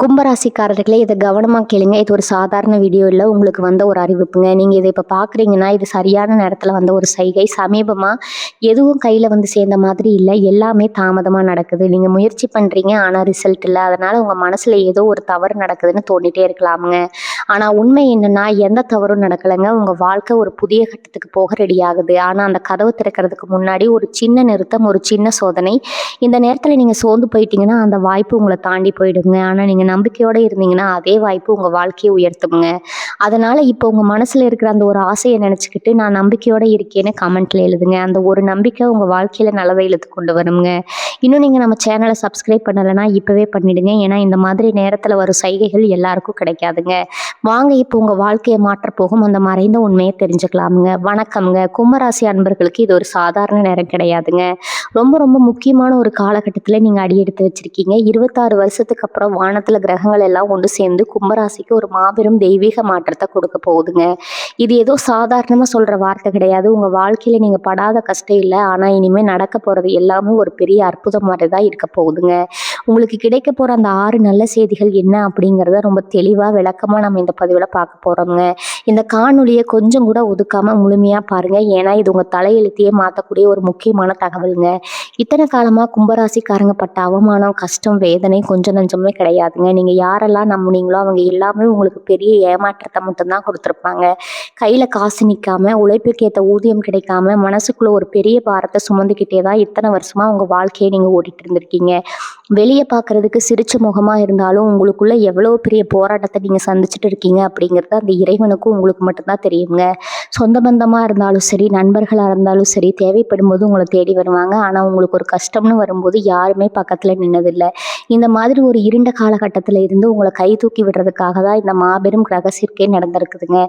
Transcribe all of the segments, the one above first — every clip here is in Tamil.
கும்பராசிக்காரர்களே இதை கவனமாக கேளுங்க. இது ஒரு சாதாரண வீடியோ இல்லை, உங்களுக்கு வந்த ஒரு அறிவிப்புங்க. நீங்கள் இதை இப்போ பார்க்குறீங்கன்னா இது சரியான நேரத்தில் வந்த ஒரு சைகை. சமீபமாக எதுவும் கையில் வந்து சேர்ந்த மாதிரி இல்லை, எல்லாமே தாமதமாக நடக்குது. நீங்கள் முயற்சி பண்ணுறீங்க ஆனால் ரிசல்ட் இல்லை, அதனால் உங்கள் மனசில் ஏதோ ஒரு தவறு நடக்குதுன்னு தோண்டிகிட்டே இருக்கலாமுங்க. ஆனால் உண்மை என்னென்னா எந்த தவறும் நடக்கலைங்க. உங்கள் வாழ்க்கை ஒரு புதிய கட்டத்துக்கு போக ரெடி ஆகுது. ஆனால் அந்த கதவு திறக்கிறதுக்கு முன்னாடி ஒரு சின்ன நிறுத்தம், ஒரு சின்ன சோதனை. இந்த நேரத்தில் நீங்கள் சோர்ந்து போயிட்டீங்கன்னா அந்த வாய்ப்பு உங்களை தாண்டி போயிடுங்க. ஆனால் நீங்கள் நம்பிக்கையோடு இருந்தீங்கன்னா அதே வாய்ப்பு உங்கள் வாழ்க்கையை உயர்த்துங்க. அதனால் இப்போ உங்கள் மனசில் இருக்கிற அந்த ஒரு ஆசையை நினச்சிக்கிட்டு நான் நம்பிக்கையோடு இருக்கேன்னு கமெண்ட்டில் எழுதுங்க. அந்த ஒரு நம்பிக்கை உங்கள் வாழ்க்கையில் நல்லதை இழுத்து கொண்டு வருங்க. இன்னும் நீங்கள் நம்ம சேனலை சப்ஸ்கிரைப் பண்ணலைன்னா இப்போவே பண்ணிவிடுங்க. ஏன்னா இந்த மாதிரி நேரத்தில் வரும் சைகைகள் எல்லாருக்கும் கிடைக்காதுங்க. வாங்க இப்போ உங்கள் வாழ்க்கையை மாற்றப்போகும் அந்த மறைந்த உண்மையை தெரிஞ்சுக்கலாமுங்க. வணக்கம்ங்க. கும்பராசி அன்பர்களுக்கு இது ஒரு சாதாரண நேரம் கிடையாதுங்க. ரொம்ப ரொம்ப முக்கியமான ஒரு காலகட்டத்தில் நீங்கள் அடியெடுத்து வச்சுருக்கீங்க. 26 வருஷத்துக்கு அப்புறம் வானத்தில் கிரகங்கள் எல்லாம் ஒன்று சேர்ந்து கும்பராசிக்கு ஒரு மாபெரும் தெய்வீக மாற்றத்தை கொடுக்க போகுதுங்க. இது ஏதோ சாதாரணமாக சொல்கிற வார்த்தை கிடையாது. உங்கள் வாழ்க்கையில் நீங்கள் படாத கஷ்டம் இல்லை, ஆனால் இனிமேல் நடக்க போகிறது எல்லாமே ஒரு பெரிய அற்புதம் மாதிரி தான் இருக்க போகுதுங்க. உங்களுக்கு கிடைக்க போகிற அந்த 6 நல்ல செய்திகள் என்ன அப்படிங்கிறத ரொம்ப தெளிவாக விளக்கமாக நம்ம இந்த பதிவில் பார்க்க போகிறோங்க. இந்த காணொலியை கொஞ்சம் கூட ஒதுக்காமல் முழுமையாக பாருங்கள். ஏன்னா இது உங்கள் தலையெழுத்தையே மாற்றக்கூடிய ஒரு முக்கியமான தகவலுங்க. இத்தனை காலமாக கும்பராசிக்காரங்க பட்ட அவமானம், கஷ்டம், வேதனை கொஞ்சம் நஞ்சமே கிடையாதுங்க. நீங்கள் யாரெல்லாம் நம்புனீங்களோ அவங்க எல்லாமே உங்களுக்கு பெரிய ஏமாற்றத்தை மட்டும்தான் கொடுத்துருப்பாங்க. கையில் காசு நிற்காம, உழைப்புக்கு ஏற்ற ஊதியம் கிடைக்காம, மனசுக்குள்ளே ஒரு பெரிய பாரத்தை சுமந்துக்கிட்டே தான் இத்தனை வருஷமாக உங்கள் வாழ்க்கையை நீங்கள் ஓடிட்டு இருந்திருக்கீங்க. வெளியே பார்க்குறதுக்கு சிரிச்ச முகமாக இருந்தாலும் உங்களுக்குள்ளே எவ்வளோ பெரிய போராட்டத்தை நீங்கள் சந்திச்சுட்டு இருக்கீங்க அப்படிங்கிறது அந்த இறைவனுக்கும் உங்களுக்கு மட்டும்தான் தெரியுங்க. சொந்த பந்தமாக இருந்தாலும் சரி, நண்பர்களாக இருந்தாலும் சரி, தேவைப்படும் போது உங்களை தேடி வருவாங்க. ஆனால் உங்களுக்கு ஒரு கஷ்டம்னு வரும்போது யாருமே பக்கத்தில் நின்னதில்லை. இந்த மாதிரி ஒரு இருண்ட காலகட்டத்தில் இருந்து உங்களை கை தூக்கி விடுறதுக்காக தான் இந்த மாபெரும் கிரக சேர்க்கை நடந்திருக்குதுங்க.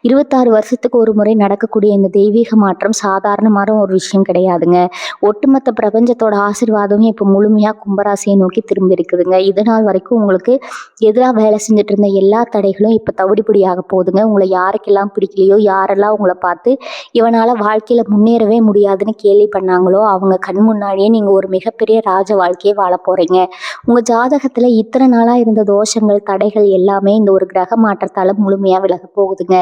26 வருஷத்துக்கு ஒரு முறை நடக்கக்கூடிய இந்த தெய்வீக மாற்றம் சாதாரணமான ஒரு விஷயம் கிடையாதுங்க. ஒட்டுமொத்த பிரபஞ்சத்தோட ஆசீர்வாதமே இப்போ முழுமையாக கும்பராசியை நோக்கி திரும்பி இருக்குதுங்க. இதனால் வரைக்கும் உங்களுக்கு எதிராக வேலை செஞ்சுட்டு இருந்த எல்லா தடைகளும் இப்போ தவிடுபடியாக போகுதுங்க. உங்களை யாருக்கெல்லாம் பிடிக்கலையோ, யாரெல்லாம் உங்களை பார்த்து இவனால் வாழ்க்கையில் முன்னேறவே முடியாதுன்னு கேள்வி பண்ணாங்களோ அவங்க கண் முன்னாடியே நீங்கள் ஒரு மிகப்பெரிய ராஜ வாழ்க்கையை வாழ போகிறீங்க. உங்கள் ஜாதகத்தில் இத்தனை நாளாக இருந்த தோஷங்கள், தடைகள் எல்லாமே இந்த ஒரு கிரக மாற்றத்தால் முழுமையாக விலக போகுதுங்க.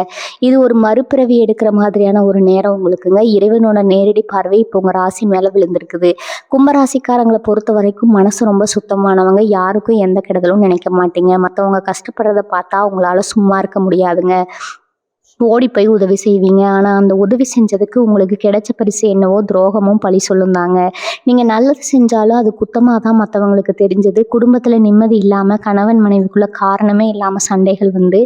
இது ஒரு மறுபிறவி எடுக்கிற மாதிரியான ஒரு நேரம் உங்களுக்குங்க. இறைவனோட நேரடி பார்வை இப்போ உங்கள் ராசி மேலே விழுந்திருக்குது. கும்பராசிக்காரங்களை பொறுத்த வரைக்கும் மனசு ரொம்ப சுத்தமானவங்க. யாருக்கும் எந்த கெடுதலும் நினைக்க மாட்டீங்க. மற்றவங்க கஷ்டப்படுறத பார்த்தா உங்களால் சும்மா இருக்க முடியாதுங்க. ஓடி போய் உதவி செய்வீங்க. ஆனால் அந்த உதவி செஞ்சதுக்கு உங்களுக்கு கிடைச்ச பரிசு என்னவோ துரோகமும் பழி சொல்லும் தாங்க. நீங்கள் நல்லது செஞ்சாலும் அது குத்தமாக தான் மற்றவங்களுக்கு தெரிஞ்சது. குடும்பத்தில் நிம்மதி இல்லாமல், கணவன் மனைவிக்குள்ள காரணமே இல்லாமல் சண்டைகள் வந்து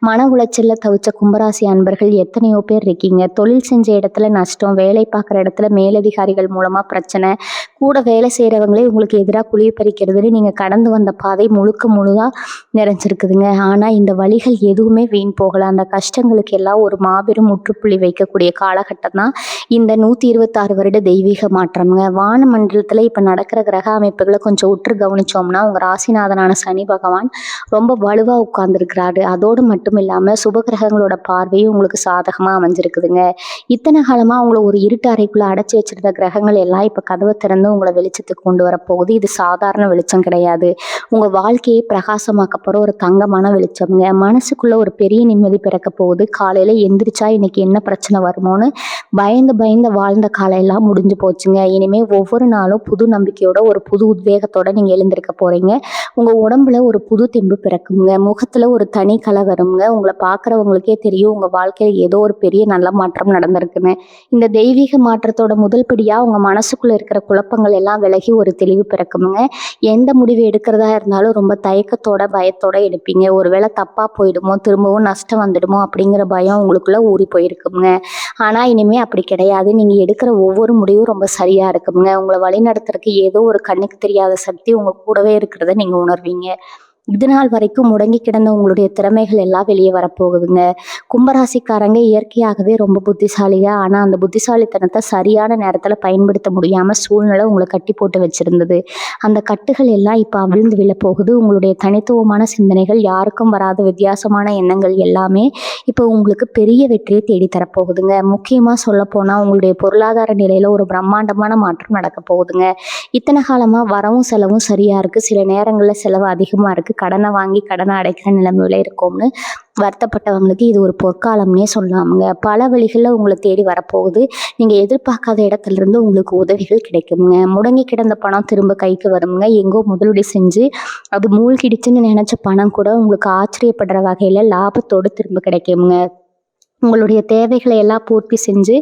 மன உளைச்சலில் தவிச்ச கும்பராசி அன்பர்கள் எத்தனையோ பேர் இருக்கீங்க. தொழில் செஞ்ச இடத்துல நஷ்டம், வேலை பார்க்குற இடத்துல மேலதிகாரிகள் மூலமாக பிரச்சனை, கூட வேலை செய்கிறவங்களே உங்களுக்கு எதிராக குழிய பறிக்கிறதுன்னு நீங்கள் கடந்து வந்த பாதை முழுதாக நிறைஞ்சிருக்குதுங்க. ஆனால் இந்த வழிகள் எதுவுமே வீண் போகலை. அந்த கஷ்டங்களுக்கு எல்லாம் ஒரு மாபெரும் முற்றுப்புள்ளி வைக்கக்கூடிய காலகட்டம் தான் இந்த 126 வருட தெய்வீக மாற்றம்ங்க. வான மண்டலத்தில் இப்போ நடக்கிற கிரக அமைப்புகளை கொஞ்சம் உற்று கவனிச்சோம்னா உங்கள் ராசிநாதனான சனி பகவான் ரொம்ப வலுவாக உட்கார்ந்துருக்கிறாரு. அதோடு மட்டும் இல்லாமல் சுபகிரகங்களோட பார்வையும் உங்களுக்கு சாதகமாக அமைஞ்சிருக்குதுங்க. இத்தனை காலமாக உங்களை ஒரு இருட்டு அறைக்குள்ளே அடைச்சி வச்சிருந்த கிரகங்கள் எல்லாம் இப்போ கதவை திறந்து உங்களை வெளிச்சத்துக்கு கொண்டு வரப்போகுது. இது சாதாரண வெளிச்சம் கிடையாது. உங்கள் வாழ்க்கையை பிரகாசமாக்க போகிற ஒரு தங்கமான வெளிச்சம்ங்க. மனசுக்குள்ளே ஒரு பெரிய நிம்மதி பிறக்க போகுது. காலையில் எந்திரிச்சா இன்னைக்கு என்ன பிரச்சனை வருமோன்னு பயந்து வாழ்ந்த காலையெல்லாம் முடிஞ்சு போச்சுங்க. இனிமேல் ஒவ்வொரு நாளும் புது நம்பிக்கையோட, ஒரு புது உத்வேகத்தோட நீங்கள் எழுந்திருக்க போகிறீங்க. உங்கள் உடம்புல ஒரு புது தெம்பு பிறக்குங்க. முகத்தில் ஒரு தனி கலை வருங்க. உங்களை பார்க்குறவங்களுக்கே தெரியும் உங்கள் வாழ்க்கையில் ஏதோ ஒரு பெரிய நல்ல மாற்றம் நடந்திருக்குன்னு. இந்த தெய்வீக மாற்றத்தோட முதல் படியாக உங்கள் மனசுக்குள்ளே இருக்கிற குழப்பங்கள் எல்லாம் விலகி ஒரு தெளிவு பிறக்குங்க. எந்த முடிவு எடுக்கிறதா இருந்தாலும் ரொம்ப தயக்கத்தோட, பயத்தோட எடுப்பீங்க. ஒருவேளை தப்பாக போயிடுமோ, திரும்பவும் நஷ்டம் வந்துடுமோ அப்படிங்கிற பயம் உங்களுக்குள்ள ஊறி போயிருக்குங்க. ஆனால் இனிமேல் அப்படி கிடையாது. நீங்கள் எடுக்கிற ஒவ்வொரு முடிவும் ரொம்ப சரியாக இருக்குங்க. உங்களை வழிநடத்துறதுக்கு ஏதோ ஒரு கண்ணுக்கு தெரியாத சக்தி உங்கள் கூடவே இருக்கிறத நீங்கள் உணர்வீங்க. இது நாள் வரைக்கும் முடங்கி கிடந்த உங்களுடைய திறமைகள் எல்லாம் வெளியே வரப்போகுதுங்க. கும்பராசிக்காரங்க இயற்கையாகவே ரொம்ப புத்திசாலிங்க. ஆனால் அந்த புத்திசாலித்தனத்தை சரியான நேரத்தில் பயன்படுத்த முடியாமல் சூழ்நிலை உங்களை கட்டி போட்டு வச்சிருந்தது. அந்த கட்டுகள் எல்லாம் இப்போ அவிழ்ந்து விழப்போகுது. உங்களுடைய தனித்துவமான சிந்தனைகள், யாருக்கும் வராத வித்தியாசமான எண்ணங்கள் எல்லாமே இப்போ உங்களுக்கு பெரிய வெற்றியை தேடி தரப்போகுதுங்க. முக்கியமாக சொல்லப்போனால் உங்களுடைய பொருளாதார நிலையில் ஒரு பிரம்மாண்டமான மாற்றம் நடக்க போகுதுங்க. இத்தனை காலமாக வரவும் செலவும் சரியாக இருக்குது. சில நேரங்களில் செலவு அதிகமாக இருக்குது. கடனை வாங்கி கடனை அடைக்கிற நிலைமையில இருக்கோம்னு வருத்தப்பட்டவங்களுக்கு இது ஒரு பொற்காலம்னே சொல்லலாமுங்க. பல வழிகளில் உங்களை தேடி வரப்போகுது. நீங்கள் எதிர்பார்க்காத இடத்துல இருந்து உங்களுக்கு உதவிகள் கிடைக்குங்க. முடங்கி கிடந்த பணம் திரும்ப கைக்கு வருங்க. எங்கோ முதலீடு செஞ்சு அது மூழ்கிடுச்சுன்னு நினச்ச பணம் கூட உங்களுக்கு ஆச்சரியப்படுற வகையில் லாபத்தோடு திரும்ப கிடைக்குங்க. உங்களுடைய தேவைகளை எல்லாம் பூர்த்தி செஞ்சு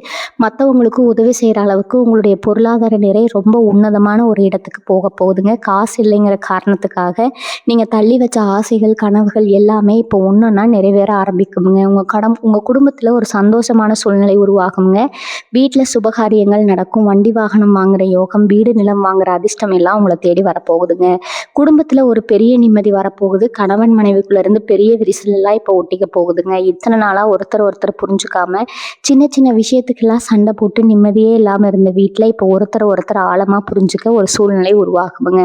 மற்றவங்களுக்கு உதவி செய்கிற அளவுக்கு உங்களுடைய பொருளாதார நிலை ரொம்ப உன்னதமான ஒரு இடத்துக்கு போக போகுதுங்க. காசு இல்லைங்கிற காரணத்துக்காக நீங்கள் தள்ளி வச்ச ஆசைகள் கனவுகள் எல்லாமே இப்போ ஒன்றொன்னா நிறைவேற ஆரம்பிக்குங்க. உங்கள் குடும்பத்தில் ஒரு சந்தோஷமான சூழ்நிலை உருவாகுங்க. வீட்டில் சுபகாரியங்கள் நடக்கும். வண்டி வாகனம் வாங்குகிற யோகம், வீடு நிலம் வாங்குகிற அதிர்ஷ்டம் எல்லாம் உங்களை தேடி வரப்போகுதுங்க. குடும்பத்தில் ஒரு பெரிய நிம்மதி வரப்போகுது. கணவன் மனைவிக்குள்ளேருந்து பெரிய விரிசல் எல்லாம் இப்போ ஒட்டிக்க போகுதுங்க. இத்தனை நாளாக ஒருத்தர் புரிஞ்சுக்காம சின்ன சின்ன விஷயத்துக்கெல்லாம் சண்டை போட்டு நிம்மதியே இல்லாமல் இருந்த வீட்டில் இப்போ ஒருத்தர் ஆழமாக புரிஞ்சுக்க ஒரு சூழ்நிலை உருவாகுங்க.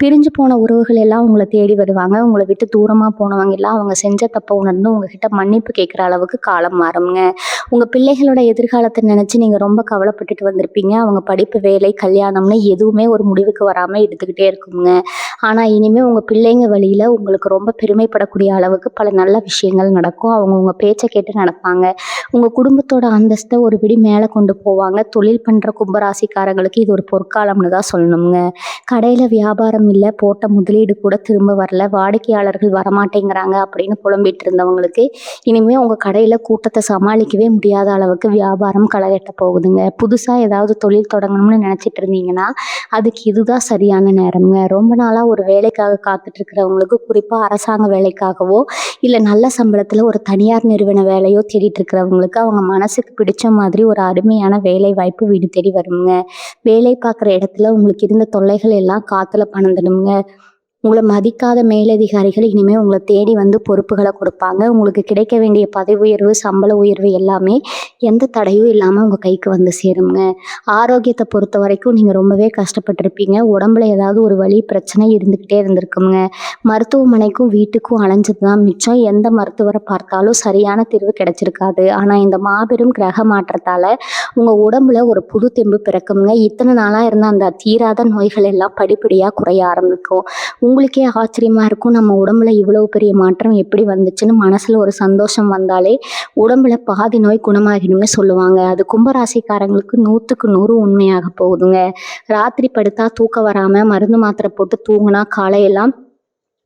பிரிஞ்சு போன உறவுகள் எல்லாம் உங்களை தேடி வருவாங்க. உங்களை விட்டு தூரமாக போனவங்க எல்லாம் அவங்க செஞ்ச தப்பை உணர்ந்து உங்ககிட்ட மன்னிப்பு கேட்குற அளவுக்கு காலம் மாறுங்க. உங்கள் பிள்ளைகளோட எதிர்காலத்தை நினச்சி நீங்கள் ரொம்ப கவலைப்பட்டுட்டு வந்திருப்பீங்க. அவங்க படிப்பு, வேலை, கல்யாணம்னு எதுவுமே ஒரு முடிவுக்கு வராமல் எடுத்துக்கிட்டே இருக்குங்க. ஆனால் இனிமேல் உங்கள் பிள்ளைங்க வழியில் உங்களுக்கு ரொம்ப பெருமைப்படக்கூடிய அளவுக்கு பல நல்ல விஷயங்கள் நடக்கும். அவங்க உங்கள் பேச்சை கேட்டு நடப்பாங்க. உங்கள் குடும்பத்தோட அந்தஸ்தை ஒரு பிடி மேலே கொண்டு போவாங்க. தொழில் பண்ணுற கும்பராசிக்காரங்களுக்கு இது ஒரு பொற்காலம்னு தான் சொல்லணுங்க. கடையில் வியாபாரம் இல்லை, போட்ட முதலீடு கூட திரும்ப வரல, வாடிக்கையாளர்கள் வரமாட்டேங்கிறாங்க அப்படின்னு புலம்பிட்டு இருந்தவங்களுக்கு இனிமேல் உங்கள் கடையில் கூட்டத்தை சமாளிக்கவே முடியாத அளவுக்கு வியாபாரம் களைகட்ட போகுதுங்க. புதுசாக ஏதாவது தொழில் தொடங்கணும்னு நினச்சிட்டு இருந்தீங்கன்னா அதுக்கு இதுதான் சரியான நேரம்ங்க. ரொம்ப நாளாக ஒரு வேலைக்காக காத்துட்டு இருக்கிறவங்களுக்கு, குறிப்பாக அரசாங்க வேலைக்காகவோ இல்லை நல்ல சம்பளத்தில் ஒரு தனியார் நிறுவன வேலையோ தேடிட்டு இருக்கிறவங்களுக்கு அவங்க மனசுக்கு பிடிச்ச மாதிரி ஒரு அருமையான வேலை வாய்ப்பு வீடு தேடி வருங்க. வேலை பார்க்குற இடத்துல உங்களுக்கு இருந்த தொல்லைகள் எல்லாம் காற்றுல பறந்துடுங்க. உங்களை மதிக்காத மேலதிகாரிகள் இனிமேல் உங்களை தேடி வந்து பொறுப்புகளை கொடுப்பாங்க. உங்களுக்கு கிடைக்க வேண்டிய பதவி உயர்வு, சம்பள உயர்வு எல்லாமே எந்த தடையும் இல்லாமல் உங்கள் கைக்கு வந்து சேருங்க. ஆரோக்கியத்தை பொறுத்த வரைக்கும் நீங்கள் ரொம்பவே கஷ்டப்பட்டிருப்பீங்க. உடம்புல ஏதாவது ஒரு வலி பிரச்சனை இருந்துக்கிட்டே இருந்திருக்குங்க. மருத்துவமனைக்கும் வீட்டுக்கும் அலைஞ்சது தான் மிச்சம். எந்த மருத்துவரை பார்த்தாலும் சரியான தீர்வு கிடைச்சிருக்காது. ஆனால் இந்த மாபெரும் கிரக மாற்றத்தால் உங்கள் உடம்புல ஒரு புது தெம்பு பிறக்குங்க. இத்தனை நாளாக இருந்த அந்த தீராத நோய்கள் எல்லாம் படிப்படியாக குறைய ஆரம்பிக்கும். உங்களுக்கே ஆச்சரியமாக இருக்கும், நம்ம உடம்புல இவ்வளவு பெரிய மாற்றம் எப்படி வந்துச்சுன்னு. மனசில் ஒரு சந்தோஷம் வந்தாலே உடம்புல பாதி நோய் குணமாகிடும்னு சொல்லுவாங்க. அது கும்பராசிக்காரங்களுக்கு 100க்கு 100 உண்மையாக போகுதுங்க. ராத்திரி படுத்தா தூக்கம் வராமல் மருந்து மாத்திரை போட்டு தூங்கினா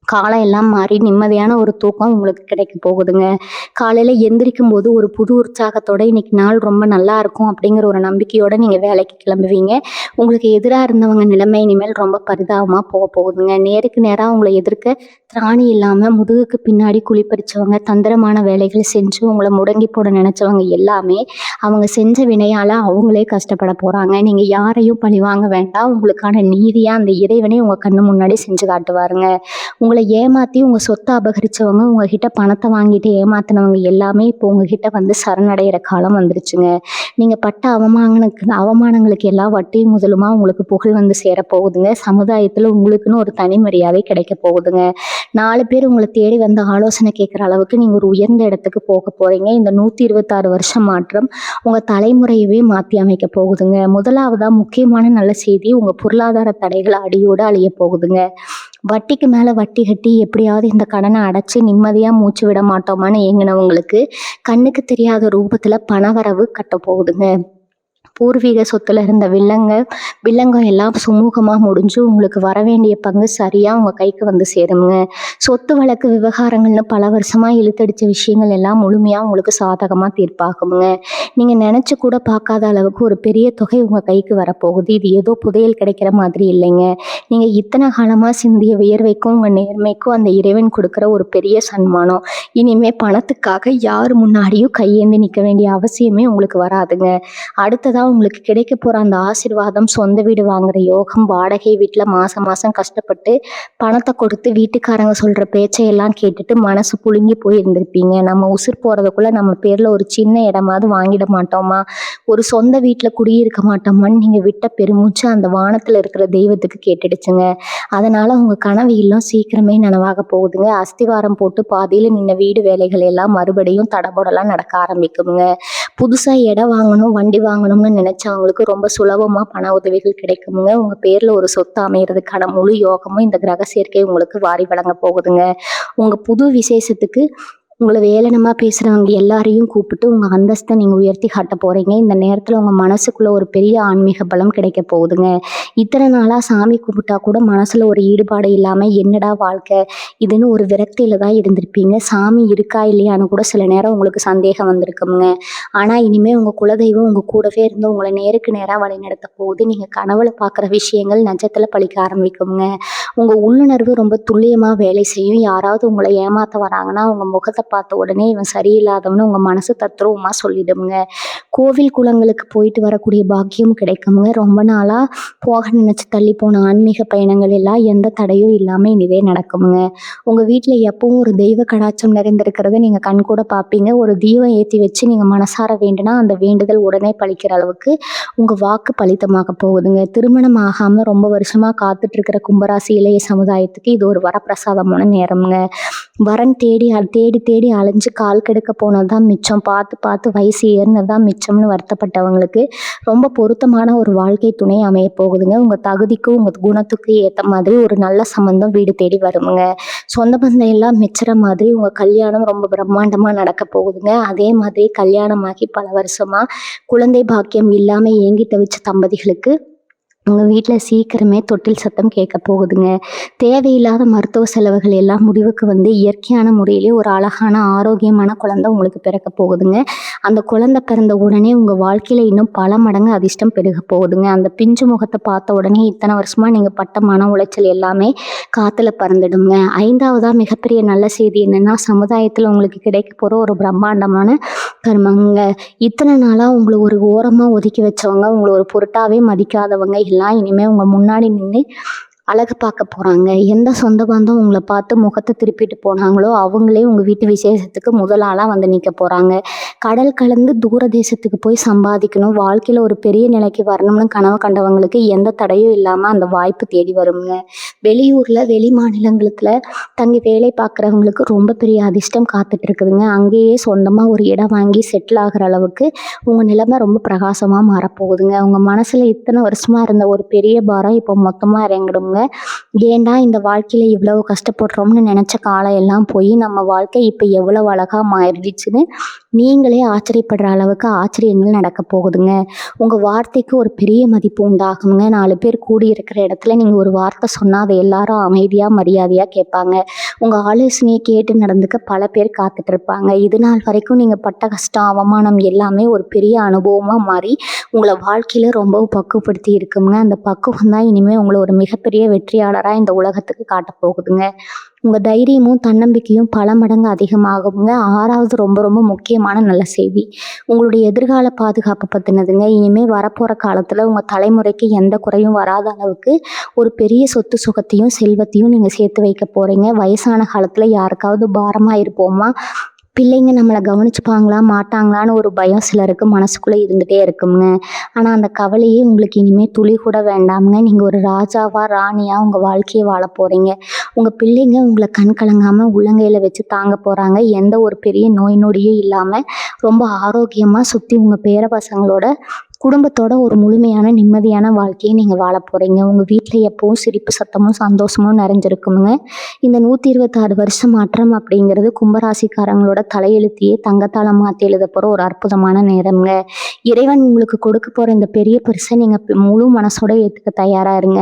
காலம் எல்லாம் மாறி நிம்மதியான ஒரு தூக்கம் உங்களுக்கு கிடைக்க போகுதுங்க. காலையில் எந்திரிக்கும் போது ஒரு புது உற்சாகத்தோட இன்னைக்கு நாள் ரொம்ப நல்லா இருக்கும் அப்படிங்கிற ஒரு நம்பிக்கையோடு நீங்கள் வேலைக்கு கிளம்புவீங்க. உங்களுக்கு எதிராக இருந்தவங்க நிலைமை இனிமேல் ரொம்ப பரிதாபமாக போகுதுங்க. நேருக்கு நேராக உங்களை எதிர்க்க திராணி இல்லாமல் முதுகுக்கு பின்னாடி குழிப்பறிச்சவங்க, தந்திரமான வேலைகள் செஞ்சு உங்களை முடங்கி போட நினச்சவங்க எல்லாமே அவங்க செஞ்ச வினையால் அவங்களே கஷ்டப்பட போகிறாங்க. நீங்கள் யாரையும் பழி வாங்க வேண்டாம். உங்களுக்கான நீதியாக அந்த இறைவனே உங்கள் கண்ணு முன்னாடி செஞ்சு காட்டுவாருங்க. உங்களை ஏமாற்றி உங்கள் சொத்தை அபகரித்தவங்க, உங்ககிட்ட பணத்தை வாங்கிட்டு ஏமாத்தினவங்க எல்லாமே இப்போ உங்ககிட்ட வந்து சரணடைகிற காலம் வந்துருச்சுங்க. நீங்கள் பட்ட அவமானங்களுக்கு எல்லாம் வட்டியும் முதலுமா உங்களுக்கு புகழ் வந்து சேரப்போகுதுங்க. சமுதாயத்தில் உங்களுக்குன்னு ஒரு தனி மரியாதை கிடைக்க போகுதுங்க. 4 பேர் உங்களை தேடி வந்து ஆலோசனை கேட்குற அளவுக்கு நீங்கள் ஒரு உயர்ந்த இடத்துக்கு போக போகிறீங்க. இந்த 126 வருஷம் மாற்றம் உங்கள் தலைமுறையவே மாற்றி அமைக்க போகுதுங்க. முதலாவதாக முக்கியமான நல்ல செய்தி, உங்கள் பொருளாதார தடைகள் அடியோடு அழிய போகுதுங்க. வட்டிக்கு மேலே வட்டி கட்டி எப்படியாவது இந்த கடனை அடைச்சி நிம்மதியாக மூச்சு விட மாட்டோமான்னு ஏங்கினவங்களுக்கு கண்ணுக்கு தெரியாத ரூபத்தில் பணவரவு கட்ட போகுதுங்க. பூர்வீக சொத்துல இருந்த வில்லங்கம் எல்லாம் சுமூகமாக முடிஞ்சு உங்களுக்கு வர வேண்டிய பங்கு சரியாக உங்கள் கைக்கு வந்து சேருங்க. சொத்து வழக்கு விவகாரங்கள்னு பல வருஷமாக இழுத்தடிச்ச விஷயங்கள் எல்லாம் முழுமையாக உங்களுக்கு சாதகமாக தீர்ப்பாகுங்க. நீங்கள் நினச்சி கூட பார்க்காத அளவுக்கு ஒரு பெரிய தொகை உங்கள் கைக்கு வரப்போகுது. இது ஏதோ புதையல் கிடைக்கிற மாதிரி இல்லைங்க. நீங்கள் இத்தனை காலமாக சிந்திய வியர்வைக்கும் உங்கள் நேர்மைக்கும் அந்த இறைவன் கொடுக்குற ஒரு பெரிய சன்மானம். இனிமேல் பணத்துக்காக யார் முன்னாடியும் கையேந்தி நிற்க வேண்டிய அவசியமே உங்களுக்கு வராதுங்க. அடுத்ததாக உங்களுக்கு கிடைக்க போகிற அந்த ஆசீர்வாதம், சொந்த வீடு வாங்குற யோகம், வாடகை வீட்டில் மாதம் கஷ்டப்பட்டு பணத்தை கொடுத்து வீட்டுக்காரங்க சொல்கிற பேச்சையெல்லாம் கேட்டுட்டு மனசு புழுங்கி போய் இருந்திருப்பீங்க. நம்ம உசுர் போகிறதுக்குள்ளே நம்ம பேரில் ஒரு சின்ன இடமாவது வாங்கிட மாட்டோமா, ஒரு சொந்த வீட்டில் குடியிருக்க மாட்டோமான்னு நீங்கள் விட்ட பெருமூச்சு அந்த வானத்தில் இருக்கிற தெய்வத்துக்கு கேட்டுடுச்சுங்க. அதனால் உங்கள் கனவு இல்லம் சீக்கிரமே நனவாக போகுதுங்க. அஸ்திவாரம் போட்டு பாதியில் நின்ன வீடு வேலைகள் எல்லாம் மறுபடியும் தடபுடலாம் நடக்க ஆரம்பிக்குங்க. புதுசாக இடம் வாங்கணும் வண்டி வாங்கணும்னு நினைச்சவங்களுக்கு ரொம்ப சுலபமாக பண உதவிகள் கிடைக்குமுங்க. உங்கள் பேரில் ஒரு சொத்து அமையறதுக்கான முழு யோகமும் இந்த கிரக சேர்க்கை உங்களுக்கு வாரி வழங்க போகுதுங்க. உங்கள் புது விசேஷத்துக்கு உங்களை ஏளனமாக பேசுகிறவங்க எல்லாரையும் கூப்பிட்டு உங்கள் அந்தஸ்தை நீங்கள் உயர்த்தி காட்ட போகிறீங்க. இந்த நேரத்தில் உங்கள் மனசுக்குள்ளே ஒரு பெரிய ஆன்மீக பலம் கிடைக்க போகுதுங்க. இத்தனை நாளாக சாமி கும்பிட்டா கூட மனசில் ஒரு ஈடுபாடு இல்லாமல் என்னடா வாழ்க்கை இதுன்னு ஒரு விரக்தியில் தான் இருந்திருப்பீங்க. சாமி இருக்கா இல்லையான்னு கூட சில நேரம் உங்களுக்கு சந்தேகம் வந்திருக்குங்க. ஆனால் இனிமேல் உங்கள் குலதெய்வம் உங்கள் கூடவே இருந்து உங்களை நேருக்கு நேராக வழி நடத்த போகுது. நீங்கள் கனவுல பார்க்குற விஷயங்கள் நட்சத்திரத்தில் பழிக்க ஆரம்பிக்குங்க. உங்கள் உள்ளுணர்வு ரொம்ப துல்லியமாக வேலை செய்யும். யாராவது உங்களை ஏமாற்ற வராங்கன்னா உங்கள் முகத்தை பார்த்த உடனே இவன் சரியில்லாதவனு உங்கள் மனசு தத்ரூபமாக சொல்லிடுங்க. கோவில் குளங்களுக்கு போயிட்டு வரக்கூடிய பாக்கியம் கிடைக்குங்க. ரொம்ப நாளாக போக நினச்சி தள்ளி போன ஆன்மீக பயணங்கள் எல்லாம் எந்த தடையும் இல்லாமல் இனிதே நடக்குங்க. உங்கள் வீட்டில் எப்பவும் ஒரு தெய்வ கடாட்சம் நிறைந்திருக்கிறத நீங்கள் கண்கூட பார்ப்பீங்க. ஒரு தீபம் ஏற்றி வச்சு நீங்கள் மனசார வேண்டுனா அந்த வேண்டுதல் உடனே பழிக்கிற அளவுக்கு உங்கள் வாக்கு பலித்தமாக போகுதுங்க. திருமணம் ஆகாமல் ரொம்ப வருஷமாக காத்துட்ருக்கிற கும்பராசி இளைய சமுதாயத்துக்கு இது ஒரு வரப்பிரசாதமான நேரம்ங்க. வரன் தேடி தேடி தேடி அலைஞ்சு கால் கெடுக்க போனது தான் மிச்சம், பார்த்து பார்த்து வயசு ஏறினது தான் மிச்சம்னு வருத்தப்பட்டவங்களுக்கு ரொம்ப பொருத்தமான ஒரு வாழ்க்கை துணை அமைய போகுதுங்க. உங்கள் தகுதிக்கும் உங்கள் குணத்துக்கு ஏற்ற மாதிரி ஒரு நல்ல சம்பந்தம் வீடு தேடி வருமுங்க. சொந்த பந்தம் எல்லாம் மிச்சுற மாதிரி உங்கள் கல்யாணம் ரொம்ப பிரம்மாண்டமாக நடக்க போகுதுங்க. அதே மாதிரி கல்யாணமாகி பல வருஷமாக குழந்தை பாக்கியம் இல்லாமல் ஏங்கி தவிச்ச தம்பதிகளுக்கு உங்கள் வீட்டில் சீக்கிரமே தொட்டில் சத்தம் கேட்க போகுதுங்க. தேவையில்லாத மருத்துவ செலவுகள் எல்லாம் முடிவுக்கு வந்து இயற்கையான முறையிலே ஒரு அழகான ஆரோக்கியமான குழந்தை உங்களுக்கு பிறக்க போகுதுங்க. அந்த குழந்தை பிறந்த உடனே உங்கள் வாழ்க்கையில் இன்னும் பல மடங்கு அதிர்ஷ்டம் பெருக போகுதுங்க. அந்த பிஞ்சு முகத்தை பார்த்த உடனே இத்தனை வருஷமாக நீங்கள் பட்ட மன உளைச்சல் எல்லாமே காற்றுல பறந்துடுங்க. ஐந்தாவதாக மிகப்பெரிய நல்ல செய்தி என்னென்னா, சமுதாயத்தில் உங்களுக்கு கிடைக்க போகிற ஒரு பிரம்மாண்டமான கர்மங்க. இத்தனை நாளாக உங்களை ஒரு ஓரமாக ஒதுக்கி வச்சவங்க, உங்களை ஒரு பொருட்டாவே மதிக்காதவங்க எல்லாம் இனிமேல் உங்கள் முன்னாடி நின்று அழகு பார்க்க போகிறாங்க. எந்த சொந்த பந்தம் உங்களை பார்த்து முகத்தை திருப்பிட்டு போனாங்களோ அவங்களே உங்கள் வீட்டு விசேஷத்துக்கு முதல் ஆளாக வந்து நிற்க போகிறாங்க. கடல் கலந்து தூர தேசத்துக்கு போய் சம்பாதிக்கணும், வாழ்க்கையில் ஒரு பெரிய நிலைக்கு வரணும்னு கனவு கண்டவங்களுக்கு எந்த தடையும் இல்லாமல் அந்த வாய்ப்பு தேடி வருங்க. வெளியூரில் வெளி மாநிலங்களத்தில் தங்கி வேலை பார்க்குறவங்களுக்கு ரொம்ப பெரிய அதிர்ஷ்டம் காத்துட்டு இருக்குதுங்க. அங்கேயே சொந்தமாக ஒரு இடம் வாங்கி செட்டில் ஆகிற அளவுக்கு உங்கள் நிலைமை ரொம்ப பிரகாசமாக மாறப்போகுதுங்க. உங்கள் மனசில் இத்தனை வருஷமாக இருந்த ஒரு பெரிய பாரம் இப்போ மொத்தமாக இறங்கிடுங்க. ஏன்டா இந்த வாழ்க்கையில் இவ்வளவு கஷ்டப்படுறோம்னு நினச்ச காலம் எல்லாம் போய் நம்ம வாழ்க்கை இப்போ எவ்வளவு அழகாக மாறிடுச்சுன்னு நீங்களே ஆச்சரியப்படுற அளவுக்கு ஆச்சரியங்கள் நடக்க போகுதுங்க. உங்கள் வார்த்தைக்கு ஒரு பெரிய மதிப்பு உண்டாகுங்க. 4 பேர் கூடி இருக்கிற இடத்துல நீங்கள் ஒரு வார்த்தை சொன்னால் அதை எல்லாரும் அமைதியாக மரியாதையாக கேட்பாங்க. உங்கள் ஆலோசனையை கேட்டு நடந்துக்க பல பேர் காத்துட்டு இருப்பாங்க. இது நாள் வரைக்கும் நீங்கள் பட்ட கஷ்டம் அவமானம் எல்லாமே ஒரு பெரிய அனுபவமாக மாறி உங்களை வாழ்க்கையில் ரொம்ப பக்குவப்படுத்தி இருக்குங்க. அந்த பக்குவம் தான் இனிமேல் உங்களை ஒரு மிகப்பெரிய வெற்றியாளராக இந்த உலகத்துக்கு காட்ட போகுதுங்க. உங்கள் தைரியமும் தன்னம்பிக்கையும் பல மடங்கு அதிகமாகுங்க. 6வது ரொம்ப ரொம்ப முக்கியமான நல்ல செய்தி உங்களுடைய எதிர்கால பாதுகாப்பு பற்றினதுங்க. இனிமேல் வரப்போகிற காலத்தில் உங்கள் தலைமுறைக்கு எந்த குறையும் வராத அளவுக்கு ஒரு பெரிய சொத்து சுகத்தையும் செல்வத்தையும் நீங்கள் சேர்த்து வைக்க போகிறீங்க. வயசான காலத்தில் யாருக்காவது பாரமாக இருப்போமா, பிள்ளைங்க நம்மளை கவனிச்சுப்பாங்களா மாட்டாங்களான்னு ஒரு பயம் சிலருக்கு மனசுக்குள்ளே இருந்துகிட்டே இருக்குங்க. ஆனால் அந்த கவலையே உங்களுக்கு இனிமேல் துளி கூட வேண்டாமுங்க. நீங்கள் ஒரு ராஜாவா ராணியாக உங்கள் வாழ்க்கையை வாழ போகிறீங்க. உங்கள் பிள்ளைங்க உங்களை கண் கலங்காமல் உள்ளங்கையில் வச்சு தாங்க போகிறாங்க. எந்த ஒரு பெரிய நோய் நொடியும் இல்லாமல் ரொம்ப ஆரோக்கியமாக சுற்றி உங்கள் பேர பசங்களோட குடும்பத்தோட ஒரு முழுமையான நிம்மதியான வாழ்க்கையை நீங்கள் வாழ போகிறீங்க. உங்கள் வீட்டில் எப்பவும் சிரிப்பு சத்தமும் சந்தோஷமும் நிறைஞ்சிருக்குங்க. இந்த 126 வருஷம் மாற்றம் அப்படிங்கிறது கும்பராசிக்காரங்களோட தலையெழுத்தையே தங்கத்தால் மாற்றி எழுத போகிற ஒரு அற்புதமான நேரம்ங்க. இறைவன் உங்களுக்கு கொடுக்க போகிற இந்த பெரிய பரிசை நீங்கள் முழு மனசோட ஏற்றுக்க தயாராக இருங்க.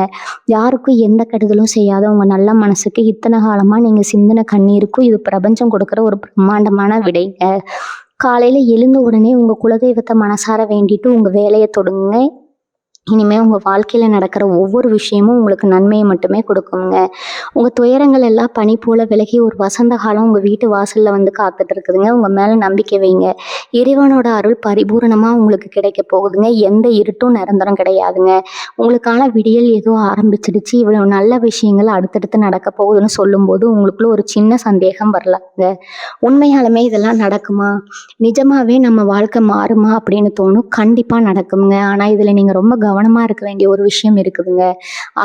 யாருக்கும் எந்த கெடுதலும் செய்யாத உங்கள் நல்ல மனசுக்கு இத்தனை காலமாக நீங்கள் சிந்தின கண்ணீருக்கும் இது பிரபஞ்சம் கொடுக்குற ஒரு பிரம்மாண்டமான விடைங்க. காலையில் எழுந்த உடனே உங்கள் குலதெய்வத்தை மனசார வேண்டிட்டு உங்கள் வேலையை தொடங்குங்க. இனிமேல் உங்கள் வாழ்க்கையில் நடக்கிற ஒவ்வொரு விஷயமும் உங்களுக்கு நன்மையை மட்டுமே கொடுக்குங்க. உங்கள் துயரங்கள் எல்லாம் பனி போல் விலகி ஒரு வசந்த காலம் உங்கள் வீட்டு வாசலில் வந்து காத்துட்டு இருக்குதுங்க. உங்கள் மேலே நம்பிக்கை வைங்க. இறைவனோட அருள் பரிபூரணமாக உங்களுக்கு கிடைக்க போகுதுங்க. எந்த இருட்டும் நிரந்தரம் கிடையாதுங்க. உங்களுக்கான விடியல் ஏதோ ஆரம்பிச்சிடுச்சு, இவ்வளோ நல்ல விஷயங்கள் அடுத்தடுத்து நடக்க போகுதுன்னு சொல்லும்போது உங்களுக்குள்ள ஒரு சின்ன சந்தேகம் வரலாங்க. உண்மையாலுமே இதெல்லாம் நடக்குமா, நிஜமாவே நம்ம வாழ்க்கை மாறுமா அப்படின்னு தோணும். கண்டிப்பாக நடக்குங்க. ஆனால் இதில் நீங்கள் ரொம்ப கவனமாக இருக்க வேண்டிய ஒரு விஷயம் இருக்குதுங்க.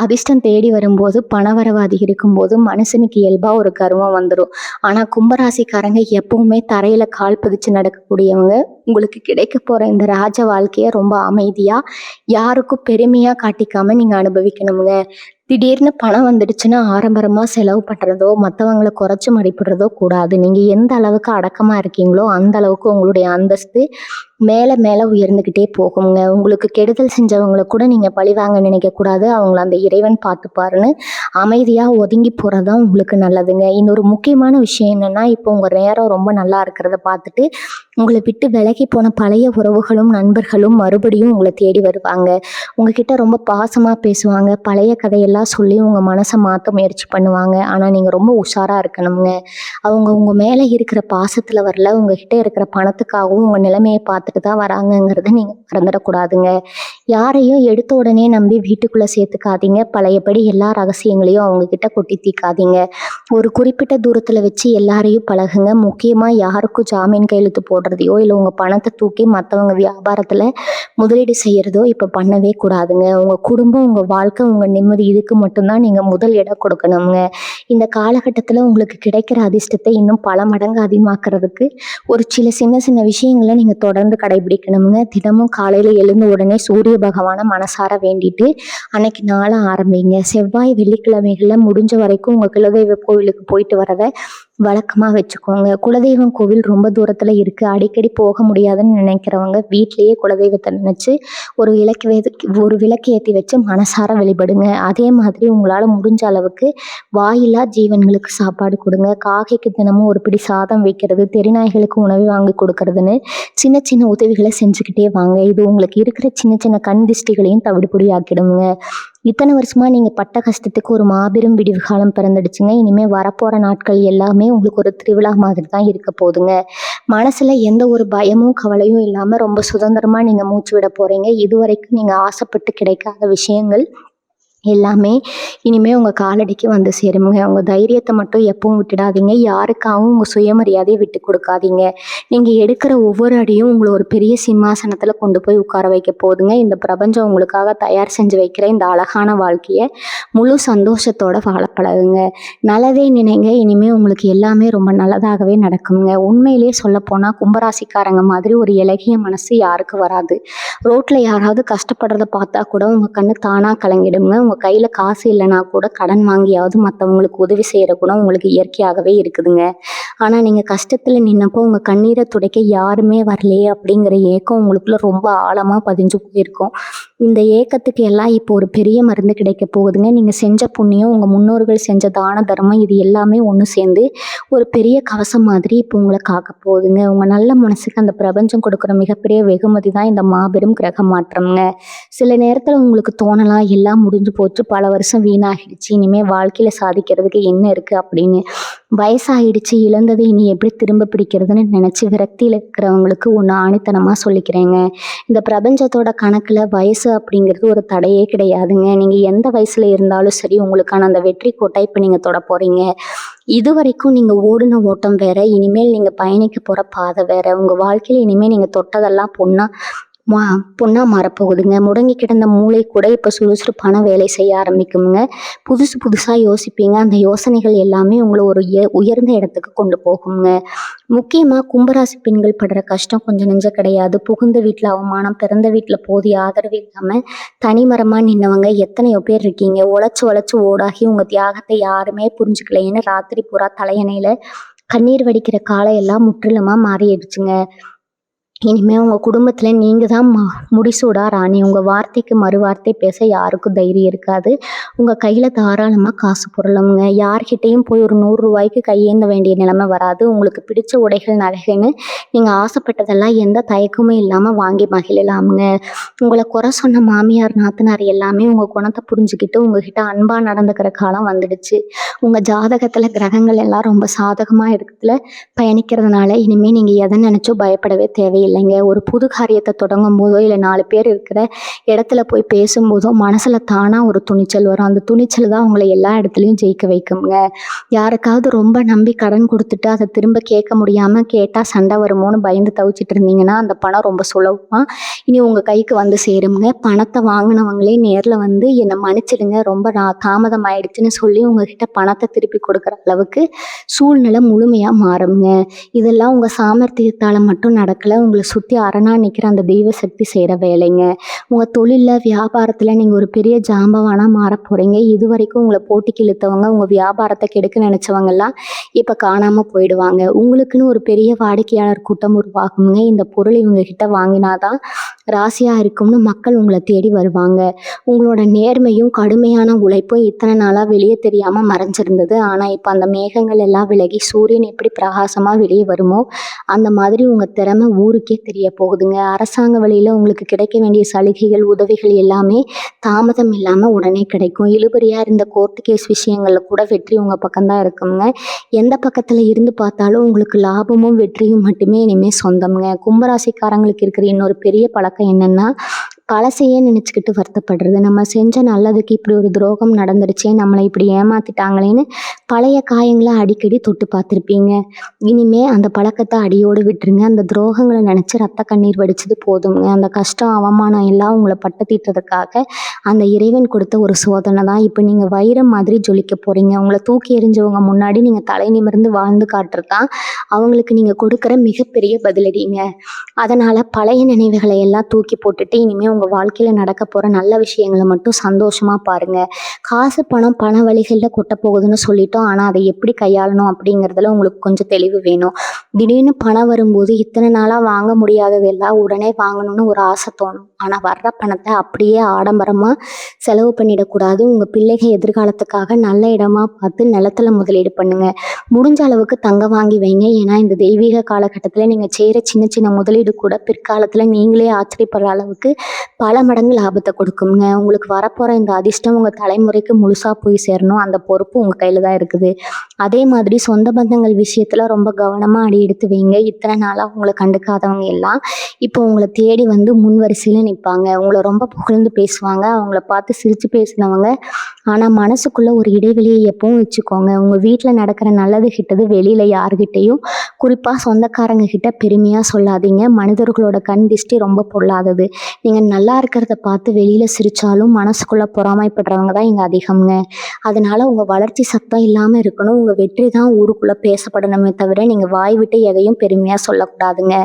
அதிர்ஷ்டம் தேடி வரும்போது பணவரவு அதிகரிக்கும் போது மனுஷனுக்கு இயல்பாக ஒரு கர்வம் வந்துடும். ஆனால் கும்பராசிக்காரங்க எப்பவுமே தரையில் கால் பதிச்சு நடக்கக்கூடியவங்க. உங்களுக்கு கிடைக்க போகிற இந்த ராஜ வாழ்க்கையை ரொம்ப அமைதியாக யாருக்கும் பெருமையாக காட்டிக்காம நீங்கள் அனுபவிக்கணுங்க. திடீர்னு பணம் வந்துடுச்சுன்னா ஆடம்பரமா செலவு பண்றதோ, மத்தவங்கள குறைச்சு மதிப்பிடுறதோ கூடாது. நீங்க எந்த அளவுக்கு அடக்கமா இருக்கீங்களோ, அந்த அளவுக்கு உங்களுடைய அந்தஸ்து மேல மேல உயர்ந்துகிட்டே போகுங்க. உங்களுக்கு கெடுதல் செஞ்சவங்கள கூட நீங்க பழிவாங்க நினைக்கக்கூடாது. அவங்கள அந்த இறைவன் பார்த்துப்பாருன்னு அமைதியா ஒதுங்கி போறது தான் உங்களுக்கு நல்லதுங்க. இன்னொரு முக்கியமான விஷயம் என்னன்னா, இப்போ உங்க நேரம் ரொம்ப நல்லா இருக்கிறத பார்த்துட்டு, உங்கள விட்டு விலகி போன பழைய உறவுகளும், நண்பர்களும் மறுபடியும் உங்கள தேடி வருவாங்க. உங்ககிட்ட ரொம்ப பாசமா பேசுவாங்க. பழைய கதையெல்லாம் சொல்லி உங்க மனச மாத்த முயற்சி பண்ணுவாங்க. ஆனா நீங்க ரொம்ப உஷாரா இருக்கணும்ங்க. அவங்க உங்க மேல இருக்கிற பாசத்துல வரல, உங்ககிட்ட இருக்கிற பணத்துக்காகவும் உங்க நிலைமைய பார்த்துட்டு தான் வராங்கங்கிறத நீங்க மறந்துடக்கூடாதுங்க. யாரையும் எடுத்த உடனே நம்பி வீட்டுக்குள்ள சேர்த்துக்காதீங்க. பழையபடி எல்லா ரகசியங்களையும் அவங்க கிட்ட கொட்டி தீர்க்காதீங்க. ஒரு குறிப்பிட்ட தூரத்துல வச்சு எல்லாரையும் பழகுங்க. முக்கியமா யாருக்கும் ஜாமீன் கையெழுத்து போடுறதையோ, இல்ல உங்க பணத்தை தூக்கி மத்தவங்க வியாபாரத்துல முதலீடு செய்யறதோ இப்ப பண்ணவே கூடாதுங்க. உங்க குடும்பம், உங்க வாழ்க்கை, உங்க நிம்மதி இதுக்கு மட்டும்தான் நீங்க முதல் இடம் கொடுக்கணுங்க. இந்த காலகட்டத்துல உங்களுக்கு கிடைக்கிற அதிர்ஷ்டத்தை இன்னும் பல மடங்கு அதிகமாக்குறதுக்கு ஒரு சின்ன சின்ன விஷயங்களை நீங்க தொடர்ந்து கடைபிடிக்கணுங்க. தினமும் காலையில எழுந்த உடனே சூரிய பகவான மனசார வேண்டிட்டு அன்னைக்கு நாளை ஆரம்பிங்க. செவ்வாய் வெள்ளிக்கிழமைகள்ல முடிஞ்ச வரைக்கும் உங்க குலதெய்வ கோவிலுக்கு போயிட்டு வரதை வழக்கமா வச்சுக்கோங்க. குலதெய்வம் கோவில் ரொம்ப தூரத்துல இருக்கு, அடிக்கடி போக முடியாதுன்னு நினைக்கிறவங்க வீட்லயே குலதெய்வத்தை நினைச்சு ஒரு விளக்கு ஏற்றி வச்சு மனசார வழிபடுங்க. அதே மாதிரி உங்களால முடிஞ்ச அளவுக்கு வாயில்லா ஜீவன்களுக்கு சாப்பாடு கொடுங்க. காக்கைக்கு தினமும் ஒரு பிடி சாதம் வைக்கிறது, தெருநாய்களுக்கு உணவு வாங்கி கொடுக்கறதுன்னு சின்ன சின்ன உதவிகளை செஞ்சுக்கிட்டே வாங்க. இது உங்களுக்கு இருக்கிற சின்ன சின்ன கண் திஷ்டிகளையும் தவிடுபொடி ஆக்கிடுங்க. இத்தனை வருஷமா நீங்க பட்ட கஷ்டத்துக்கு ஒரு மாபெரும் விடிவு காலம் பிறந்துடுச்சுங்க. இனிமே வரப்போற நாட்கள் எல்லாமே உங்களுக்கு ஒரு திருவிழா மாதிரி தான் இருக்க போகுதுங்க. மனசுல எந்த ஒரு பயமும் கவலையும் இல்லாம ரொம்ப சுதந்திரமா நீங்க மூச்சு விட போறீங்க. இதுவரைக்கும் நீங்க ஆசைப்பட்டு கிடைக்காத விஷயங்கள் எல்லாமே இனிமே உங்க காலடிக்கு வந்து சேருமுங்க. உங்க தைரியத்தை மட்டும் எப்பவும் விட்டுடாதீங்க. யாருக்காகவும் உங்க சுயமரியாதையை விட்டு கொடுக்காதீங்க. நீங்க எடுக்கிற ஒவ்வொரு அடியும் உங்களை ஒரு பெரிய சிம்மாசனத்துல கொண்டு போய் உட்கார வைக்க போகுதுங்க. இந்த பிரபஞ்சம் உங்களுக்காக தயார் செஞ்சு வைக்கிற இந்த அழகான வாழ்க்கைய முழு சந்தோஷத்தோட வாழ பழகுங்க. நல்லதே நினைங்க. இனிமே உங்களுக்கு எல்லாமே ரொம்ப நல்லதாகவே நடக்குங்க. உண்மையிலேயே சொல்ல போனா கும்பராசிக்காரங்க மாதிரி ஒரு இலகிய மனசு யாருக்கு வராது. ரோட்ல யாராவது கஷ்டப்படுறத பார்த்தா கூட உங்க கண்ணு தானா கலங்கிடுங்க. உங்க கையில காசு இல்லைன்னா கூட கடன் வாங்கியாவது மற்றவங்களுக்கு உதவி செய்யற குணம் உங்களுக்கு இயற்கையாகவே இருக்குதுங்க. ஆனா நீங்க கஷ்டத்துல நின்னப்போ உங்க கண்ணீரை துடைக்க யாருமே வரலையே அப்படிங்கிற ஏக்கம் உங்களுக்குள்ள ரொம்ப ஆழமா பதிஞ்சு போயிருக்கும். இந்த ஏக்கத்துக்கு எல்லாம் இப்போ ஒரு பெரிய மருந்து கிடைக்க போகுதுங்க. நீங்க செஞ்ச புண்ணியம், உங்க முன்னோர்கள் செஞ்ச தான தர்மம், இது எல்லாமே ஒன்று சேர்ந்து ஒரு பெரிய கவசம் மாதிரி இப்போ உங்களை காக்க போகுதுங்க. உங்க நல்ல மனசுக்கு அந்த பிரபஞ்சம் கொடுக்குற மிகப்பெரிய வெகுமதி தான் இந்த மாபெரும் கிரக மாற்றம்ங்க. சில நேரத்துல உங்களுக்கு தோணலாம், எல்லாம் முடிஞ்சு போச்சு, பல வருஷம் வீணாகிடுச்சு, இனிமே வாழ்க்கையில சாதிக்கிறதுக்கு என்ன இருக்கு அப்படின்னு. வயசாகிடுச்சு, இழந்ததை இனி எப்படி திரும்ப பிடிக்கிறதுன்னு நினைச்சு விரக்தியில இருக்கிறவங்களுக்கு ஒன்று ஆணித்தனமா சொல்லிக்கிறேங்க. இந்த பிரபஞ்சத்தோட கணக்குல வயசு அப்படிங்கிறது ஒரு தடையே கிடையாதுங்க. நீங்க எந்த வயசுல இருந்தாலும் சரி, உங்களுக்கான அந்த வெற்றி கோட்டை இப்ப நீங்க தொட போறீங்க. இதுவரைக்கும் நீங்க ஓடின ஓட்டம் வேற, இனிமேல் நீங்க பயணிக்க போற பாதை வேற. உங்க வாழ்க்கையில இனிமேல் நீங்க தொட்டதெல்லாம் பொண்ணா மாறப்போகுதுங்க. முடங்கி கிடந்த மூளை கூட இப்ப சுறுசுறுப்பான வேலை செய்ய ஆரம்பிக்குங்க. புதுசா யோசிப்பீங்க. அந்த யோசனைகள் எல்லாமே உங்களை ஒரு உயர்ந்த இடத்துக்கு கொண்டு போகுங்க. முக்கியமா கும்பராசி பெண்கள் படுற கஷ்டம் கொஞ்சம் நெஞ்ச கிடையாது. புகுந்த வீட்டுல அவமானம், பிறந்த வீட்டுல போதிய ஆதரவு இல்லாம தனிமரமா நின்னவங்க எத்தனையோ பேர் இருக்கீங்க. உழைச்சு ஓடாகி உங்க தியாகத்தை யாருமே புரிஞ்சுக்கலைன்னு ராத்திரி பூரா தலையணையில கண்ணீர் வடிக்கிற காலம் எல்லாம் முற்றிலுமா மாறிடுச்சுங்க. இனிமே உங்க குடும்பத்துல நீங்க தான் முடிசூடா ராணி. உங்க வார்த்தைக்கு மறுவார்த்தை பேச யாருக்கும் தைரியம் இருக்காது. உங்க கையில தாராளமா காசு புரளுங்க. யார்கிட்டையும் போய் ஒரு 100 ரூபாய்க்கு கையேந்த வேண்டிய நிலைமை வராது. உங்களுக்கு பிடிச்ச உடைகள், நகைன்னு நீங்க ஆசைப்பட்டதெல்லாம் எந்த தயக்கமும் இல்லாம வாங்கி மகிழலாமுங்க. உங்களை குறை சொன்ன மாமியார், நாத்தனார் எல்லாமே உங்க குணத்தை புரிஞ்சுக்கிட்டு உங்ககிட்ட அன்பா நடந்துக்கிற காலம் வந்துடுச்சு. உங்க ஜாதகத்துல கிரகங்கள் எல்லாம் ரொம்ப சாதகமா இடத்துல பயணிக்கிறதுனால இனிமே நீங்க எதை நினைச்சோ பயப்படவே தேவையில்லை. இல்லைங்க. ஒரு புது காரியத்தை தொடங்கும் போதோ இல்லை 4 பேர் இருக்கிற இடத்துல போய் பேசும்போதோ மனசுல தானா ஒரு துணிச்சல் வரும். அந்த துணிச்சல் தான் உங்களை எல்லா இடத்துலையும் ஜெயிக்க வைக்குங்க. யாருக்காவது ரொம்ப நம்பி கடன் கொடுத்துட்டு அதை திரும்ப கேட்க முடியாம கேட்டா சண்டை வருமோன்னு பயந்து தவிச்சிட்டு இருந்தீங்கன்னா அந்த பணம் ரொம்ப சுலபமா இனி உங்க கைக்கு வந்து சேருங்க. பணத்தை வாங்கினவங்களே நேர்ல வந்து என்னை மன்னிச்சிடுங்க, ரொம்ப தாமதம் ஆயிடுச்சுன்னு சொல்லி உங்ககிட்ட பணத்தை திருப்பி கொடுக்குற அளவுக்கு சூழ்நிலை முழுமையா மாறுங்க. இதெல்லாம் உங்க சாமர்த்தியத்தால மட்டும் நடக்கல, உங்களை சுத்தி அரணா நிக்கிற அந்த தெய்வ சக்தி செய்யற வேலைங்க. உங்க தொழில்ல வியாபாரத்துல நீங்க ஒரு பெரிய ஜாம்பவானா மாற போறீங்க. இது வரைக்கும் உங்களை போட்டிக்கு இழுத்தவங்க, உங்க வியாபாரத்தை கெடுக்க நினைச்சவங்க எல்லாம் இப்ப காணாம போயிடுவாங்க. உங்களுக்குன்னு ஒரு பெரிய வாடிக்கையாளர் கூட்டம் உருவாகுங்க. இந்த பொருள் இவங்க கிட்ட வாங்கினாதான் ராசியா இருக்கும்னு மக்கள் உங்களை தேடி வருவாங்க. உங்களோட நேர்மையும் கடுமையான உழைப்பும் இத்தனை நாளா வெளியே தெரியாம மறைஞ்சிருந்தது. ஆனா இப்ப அந்த மேகங்கள் எல்லாம் விலகி சூரியன் எப்படி பிரகாசமா வெளியே வருமோ அந்த மாதிரி உங்க திறமை ஊருக்கே தெரிய போகுதுங்க. அரசாங்க வழியில உங்களுக்கு கிடைக்க வேண்டிய சலுகைகள் உதவிகள் எல்லாமே தாமதம் இல்லாம உடனே கிடைக்கும். இழுபறியா இருந்த கோர்ட்டு கேஸ் விஷயங்கள்ல கூட வெற்றி உங்க பக்கம்தான் இருக்குங்க. எந்த பக்கத்துல இருந்து பார்த்தாலும் உங்களுக்கு லாபமும் வெற்றியும் மட்டுமே இனிமே சொந்தம்ங்க. கும்பராசிக்காரங்களுக்கு இருக்கிற இன்னொரு பெரிய பழக்கம் என்னன்னா, பழசையே நினைச்சுக்கிட்டு வருத்தப்படுறது. நம்ம செஞ்ச நல்லதுக்கு இப்படி ஒரு துரோகம் நடந்துருச்சே, நம்மளை இப்படி ஏமாத்திட்டாங்களேன்னு பழைய காயங்களை அடிக்கடி தொட்டு பார்த்துருப்பீங்க. இனிமே அந்த பழக்கத்தை அடியோடு விட்டுருங்க. அந்த துரோகங்களை நினைச்சு ரத்த கண்ணீர் வடிச்சது போதுங்க. அந்த கஷ்டம் அவமானம் எல்லாம் உங்களை பட்டத்தீட்டதுக்காக அந்த இறைவன் கொடுத்த ஒரு சோதனை தான். இப்போ நீங்க வைரம் மாதிரி ஜொலிக்க போறீங்க. உங்களை தூக்கி எறிஞ்சவங்க முன்னாடி நீங்க தலை நிமிர்ந்து வாழ்ந்து காட்டுறதுதான் அவங்களுக்கு நீங்க கொடுக்குற மிகப்பெரிய பதிலடிங்க. அதனால பழைய நினைவுகளை எல்லாம் தூக்கி போட்டுட்டு இனிமே உங்க வாழ்க்கையில நடக்க போற நல்ல விஷயங்களை மட்டும் சந்தோஷமா பாருங்க. காசு பணம் பண வழிகள்ல கொட்ட போகுதுன்னு சொல்லிட்டோம், ஆனா அதை எப்படி கையாளணும் அப்படிங்கிறதுல உங்களுக்கு கொஞ்சம் தெளிவு வேணும். திடீர்னு பணம் வரும்போது இத்தனை நாளா வாங்க முடியாததெல்லாம் உடனே வாங்கணும்னு ஒரு ஆசை தோணும். ஆனா வர்ற பணத்தை அப்படியே ஆடம்பரமா செலவு பண்ணிடக்கூடாது. உங்க பிள்ளைகள் எதிர்காலத்துக்காக நல்ல இடமா பார்த்து நிலத்துல முதலீடு பண்ணுங்க. முடிஞ்ச அளவுக்கு தங்கம் வாங்கி வைங்க. ஏன்னா இந்த தெய்வீக காலகட்டத்துல நீங்க செய்யற சின்ன சின்ன முதலீடு கூட பிற்காலத்துல நீங்களே ஆச்சரியப்படுற அளவுக்கு பல மடங்கு லாபத்தை கொடுக்குங்க. உங்களுக்கு வரப்போற இந்த அதிர்ஷ்டம் உங்க தலைமுறைக்கு முழுசா போய் சேரணும். அந்த பொறுப்பு உங்க கையில தான் இருக்குது. அதே மாதிரி சொந்த பந்தங்கள் விஷயத்துல ரொம்ப கவனமா அடி எடுத்து வைங்க. இத்தனை நாளா உங்களை கண்டுக்காதவங்க எல்லாம் இப்போ உங்களை தேடி வந்து முன் வரிசையில நிற்பாங்க. உங்களை ரொம்ப புகழ்ந்து பேசுவாங்க. அவங்கள பார்த்து சிரிச்சு பேசினவங்க ஆனா மனசுக்குள்ள ஒரு இடைவெளியை எப்பவும் வச்சுக்கோங்க. உங்க வீட்டுல நடக்கிற நல்லது கிட்டது வெளியில யாருகிட்டையும் குறிப்பா சொந்தக்காரங்க கிட்ட பெருமையா சொல்லாதீங்க. மனிதர்களோட கண் திஷ்டி ரொம்ப பொல்லாதது. நீங்க நல்லா இருக்கிறத பார்த்து வெளியில சிரிச்சாலும் மனசுக்குள்ள பொறாமைப்படுறவங்க தான் இங்க அதிகம்ங்க. அதனால உங்க வளர்ச்சி சத்தம் இல்லாம இருக்கணும். உங்க வெற்றி தான் ஊருக்குள்ள பேசப்படணுமே தவிர நீங்க வாய் விட்டு எதையும் பெருமையா சொல்லக்கூடாதுங்க.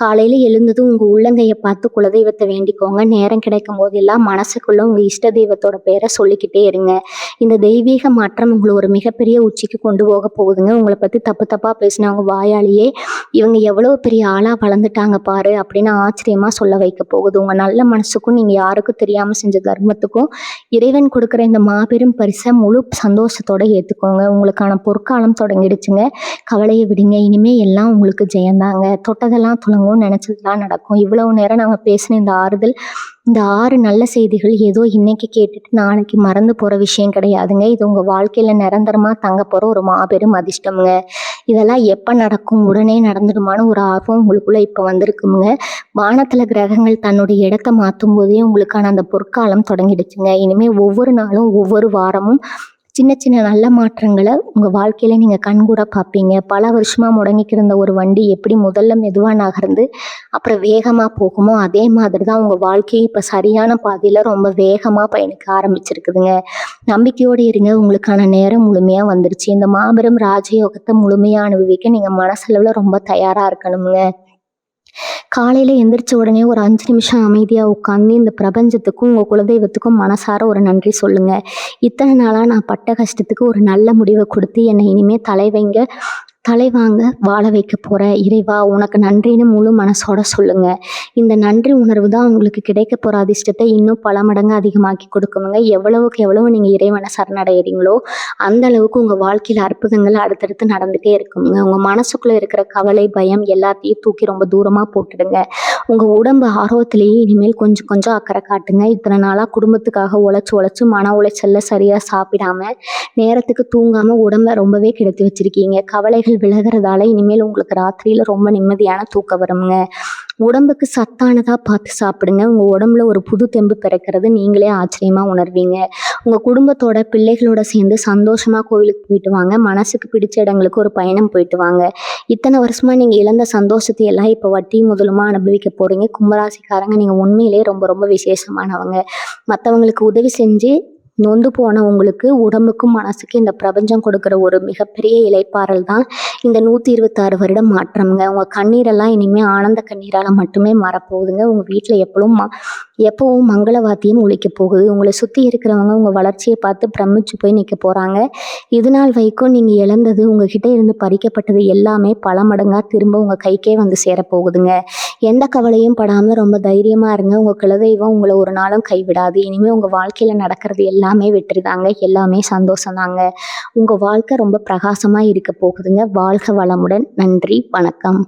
காலையில எழுந்ததும் உங்க உள்ளங்கையை பார்த்து குலதெய்வத்தை வேண்டிக்கோங்க. நேரம் கிடைக்கும் போதெல்லாம் மனசுக்குள்ள உங்க இஷ்ட தெய்வத்தோட பேரை சொல்லிக்கிட்டே இருங்க. இந்த தெய்வீக மாற்றம் உங்களை ஒரு மிகப்பெரிய உச்சிக்கு கொண்டு போக போகுதுங்க. உங்களை பத்தி தப்பு தப்பா பேசினவங்க வாயாலேயே இவங்க எவ்வளவு பெரிய ஆளா வளர்ந்துட்டாங்க பாரு அப்படின்னு ஆச்சரியமா சொல்ல வைக்க போகுது. உங்க நல்ல மனசுக்கும் நீங்க யாருக்கும் தெரியாம செஞ்ச தர்மத்துக்கும் இறைவன் கொடுக்குற இந்த மாபெரும் பரிசை முழு சந்தோஷத்தோட ஏத்துக்கோங்க. உங்களுக்கான பொற்காலம் தொடங்கிடுச்சுங்க. கவலையை விடுங்க. இனிமே எல்லாம் உங்களுக்கு ஜெயந்தாங்க. தொட்டதெல்லாம் துளங்கும், நினைச்சதெல்லாம் நடக்கும். இவ்வளவு நேரம் நாம பேசின இந்த ஆறுதல், இந்த 6 நல்ல செய்திகள் ஏதோ இன்னைக்கு கேட்டுட்டு நாளைக்கு மறந்து போற விஷயம் கிடையாதுங்க. இது உங்க வாழ்க்கையில நிரந்தரமா தங்க போற ஒரு மாபெரும் அதிர்ஷ்டமுங்க. இதெல்லாம் எப்ப நடக்கும், உடனே நடந்துடுமான்னு ஒரு ஆர்வம் உங்களுக்குள்ள இப்ப வந்திருக்குங்க. வானத்துல கிரகங்கள் தன்னுடைய இடத்தை மாற்றும் போதே உங்களுக்கான அந்த பொற்காலம் தொடங்கிடுச்சுங்க. இனிமே ஒவ்வொரு நாளும் ஒவ்வொரு வாரமும் சின்ன சின்ன நல்ல மாற்றங்களை உங்க வாழ்க்கையில நீங்க கண்கூட பார்ப்பீங்க. பல வருஷமா முடங்கிட்டு இருந்த ஒரு வண்டி எப்படி முதல்ல மெதுவா நகர்ந்து அப்புறம் வேகமா போகுமோ அதே மாதிரி தான் உங்க வாழ்க்கையை இப்ப சரியான பாதையில ரொம்ப வேகமா பயணிக்க ஆரம்பிச்சிருக்குதுங்க. நம்பிக்கையோடு இருங்க. உங்களுக்கான நேரம் முழுமையா வந்துருச்சு. இந்த மாபெரும் ராஜயோகத்தை முழுமையா அனுபவிக்க நீங்க மனசளவுல ரொம்ப தயாரா இருக்கணுங்க. காலையில எந்திரிச்ச உடனே ஒரு 5 நிமிஷம் அமைதியா உட்காந்து இந்த பிரபஞ்சத்துக்கும் உங்க குலதெய்வத்துக்கும் மனசார ஒரு நன்றி சொல்லுங்க. இத்தனை நாளா நான் பட்ட கஷ்டத்துக்கு ஒரு நல்ல முடிவை கொடுத்து என்னை இனிமே தலைவாங்க வாழ வைக்க போற இறைவா உனக்கு நன்றின்னு முழு மனசோட சொல்லுங்க. இந்த நன்றி உணர்வு தான் உங்களுக்கு கிடைக்க போற அதிர்ஷ்டத்தை இன்னும் பல மடங்கு அதிகமாக்கி கொடுக்குங்க. எவ்வளவுக்கு எவ்வளவு நீங்க இறைவனை சரணடைகிறீங்களோ அந்த அளவுக்கு உங்க வாழ்க்கையில அற்புதங்கள் அடுத்தடுத்து நடந்துட்டே இருக்குங்க. உங்க மனசுக்குள்ள இருக்கிற கவலை பயம் எல்லாத்தையும் தூக்கி ரொம்ப தூரமா போட்டுடுங்க. உங்க உடம்பு ஆரோக்கியத்திலேயே இனிமேல் கொஞ்சம் கொஞ்சம் அக்கறை காட்டுங்க. இத்தனை நாளா குடும்பத்துக்காக உழைச்சு மன உளைச்சல்ல சரியா சாப்பிடாம நேரத்துக்கு தூங்காம உடம்ப ரொம்பவே கெடுத்து வச்சிருக்கீங்க. கவலைகள் விலகிறதால இனிமேல் உங்களுக்கு ராத்திரியில ரொம்ப நிம்மதியான தூக்கம் வருங்க. உடம்புக்கு சத்தானதாக பார்த்து சாப்பிடுங்க. உங்கள் உடம்புல ஒரு புது தெம்பு பிறக்கிறது நீங்களே ஆச்சரியமாக உணர்வீங்க. உங்கள் குடும்பத்தோட பிள்ளைகளோட சேர்ந்து சந்தோஷமாக கோவிலுக்கு போயிட்டு வாங்க. மனசுக்கு பிடிச்ச இடங்களுக்கு ஒரு பயணம் போயிட்டு வாங்க. இத்தனை வருஷமாக நீங்கள் இழந்த சந்தோஷத்தை எல்லாம் இப்போ வட்டி முதலுமா அனுபவிக்க போகிறீங்க. கும்பராசிக்காரங்க நீங்கள் உண்மையிலே ரொம்ப ரொம்ப விசேஷமானவங்க. மற்றவங்களுக்கு உதவி செஞ்சு நொந்து போன உங்களுக்கு உடம்புக்கும் மனசுக்கும் இந்த பிரபஞ்சம் கொடுக்குற ஒரு மிகப்பெரிய இளைப்பாறல் தான் இந்த 126 வருடம் மாற்றம்ங்க. உங்கள் கண்ணீரெல்லாம் இனிமேல் ஆனந்த கண்ணீரால் மட்டுமே மாறப்போகுதுங்க. உங்கள் வீட்டில் எப்பவும் மங்கள வாத்தியம் ஒலிக்க போகுது. உங்களை சுற்றி இருக்கிறவங்க உங்கள் வளர்ச்சியை பார்த்து பிரமிச்சு போய் நிற்க போகிறாங்க. இது நாள் வரைக்கும் நீங்கள் இழந்தது, உங்ககிட்ட இருந்து பறிக்கப்பட்டது எல்லாமே பல மடங்காக திரும்ப உங்கள் கைக்கே வந்து சேரப்போகுதுங்க. எந்த கவலையும் படாமல் ரொம்ப தைரியமாக இருங்க. உங்கள் குலதெய்வம் உங்களை ஒரு நாளும் கைவிடாது. இனிமேல் உங்கள் வாழ்க்கையில் நடக்கிறது எல்லாமே வெற்றி தாங்க. எல்லாமே சந்தோஷம் தாங்க. உங்கள் வாழ்க்கை ரொம்ப பிரகாசமாக இருக்க போகுதுங்க. வாழ்க வளமுடன். நன்றி, வணக்கம்.